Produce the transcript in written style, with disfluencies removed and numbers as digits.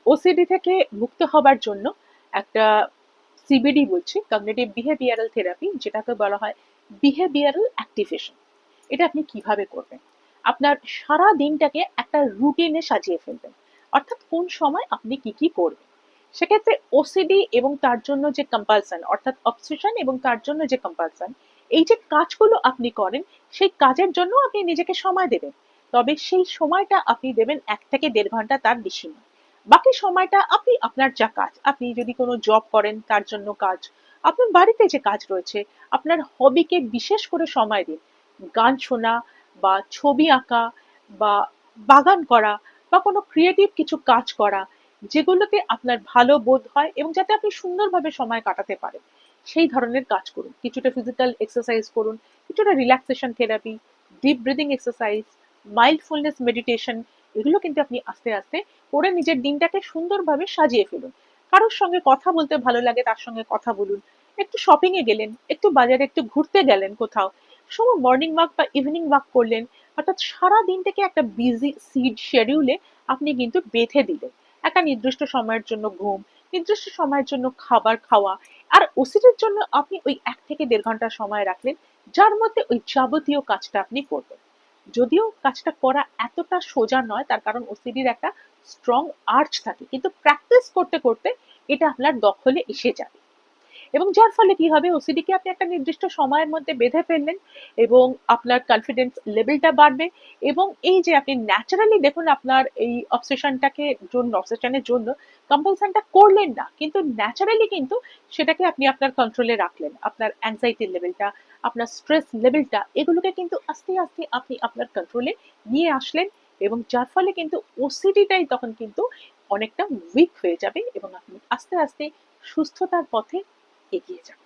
OCD থেকে মুক্ত হবার জন্য একটা সিবিডি বলছি, কগনিটিভ বিহেভিয়ারাল থেরাপি, যেটাকে বলা হয় বিহেভিয়ারাল অ্যাক্টিভেশন। এটা আপনি কিভাবে করবেন? আপনার সারা দিনটাকে একটা রুটিনে সাজিয়ে ফেলবেন, অর্থাৎ কোন সময় আপনি কি কি করবেন। সেক্ষেত্রে ওসিডি এবং তার জন্য যে কম্পালশন, অর্থাৎ অবসেশন এবং তার জন্য যে কম্পালশন, এই যে কাজগুলো আপনি করেন, সেই কাজের জন্য আপনি নিজেকে সময় দেবেন। তবে সেই সময়টা আপনি দেবেন 1 থেকে 1.5 ঘন্টা, তার বেশি না। বাকি সময়টা আপনি আপনার যা কাজ, আপনি যদি কোনো জব করেন তার জন্য কাজ, আপনার বাড়িতে যে কাজ রয়েছে, আপনার হবিকে বিশেষ করে সময় দিন। গান শোনা বা ছবি আঁকা বা বাগান করা বা কোনো ক্রিয়েটিভ কিছু কাজ করা, যেগুলোতে আপনার ভালো বোধ হয় এবং যাতে আপনি সুন্দরভাবে সময় কাটাতে পারেন, সেই ধরনের কাজ করুন। কিছুটা ফিজিক্যাল এক্সারসাইজ করুন, কিছুটা relaxation therapy, deep breathing exercise, mindfulness meditation, এগুলো কিন্তু আপনি আস্তে আস্তে করে নিজের দিনটাকে সুন্দরভাবে সাজিয়ে ফেলুন। কারোর সঙ্গে কথা বলতে ভালো লাগে, তার সঙ্গে কথা বলুন। একটু শপিং এ গেলেন, একটু বাজারে একটু ঘুরতে গেলেন কোথাও, সময় মর্নিং ওয়াক বা ইভিনিং ওয়াক করলেন। অর্থাৎ সারা দিন থেকে একটা বিজি সিড শেডিউলে আপনি কিন্তু বেঁধে দিলেন একটা নির্দিষ্ট সময়ের জন্য ঘুম, নির্দিষ্ট সময়ের জন্য খাবার খাওয়া। আর ওসিডির জন্য আপনি ওই 1 থেকে 1.5 ঘন্টা সময় রাখলেন, যার মধ্যে ওই যাবতীয় কাজটা আপনি করবেন। যদিও কাজটা করা এতটা সোজা নয়, তার কারণ ওসিডির একটা স্ট্রং আর্চ থাকে, কিন্তু প্র্যাকটিস করতে করতে এটা আপনার দখলে এসে যাবে। এবং যার ফলে কি হবে, ওসিডিকে আপনি একটা নির্দিষ্ট সময়ের মধ্যে বেঁধে ফেললেন এবং আপনার কনফিডেন্স লেভেলটা বাড়বে। এবং এই যে আপনি ন্যাচারালি দেখুন, আপনার এই অবসেশনের জন্য কম্পালশনটা করলেন না, কিন্তু ন্যাচারালি কিন্তু সেটাকে আপনি আপনার কন্ট্রোলে রাখলেন। আপনার অ্যাংজাইটি লেভেলটা, আপনার স্ট্রেস লেভেলটা, এগুলোকে কিন্তু আস্তে আস্তে আপনি আপনার কন্ট্রোলে নিয়ে আসলেন। এবং যার ফলে কিন্তু ওসিডিটাই তখন কিন্তু অনেকটা উইক হয়ে যাবে এবং আপনি আস্তে আস্তে সুস্থতার পথে এগিয়ে যান।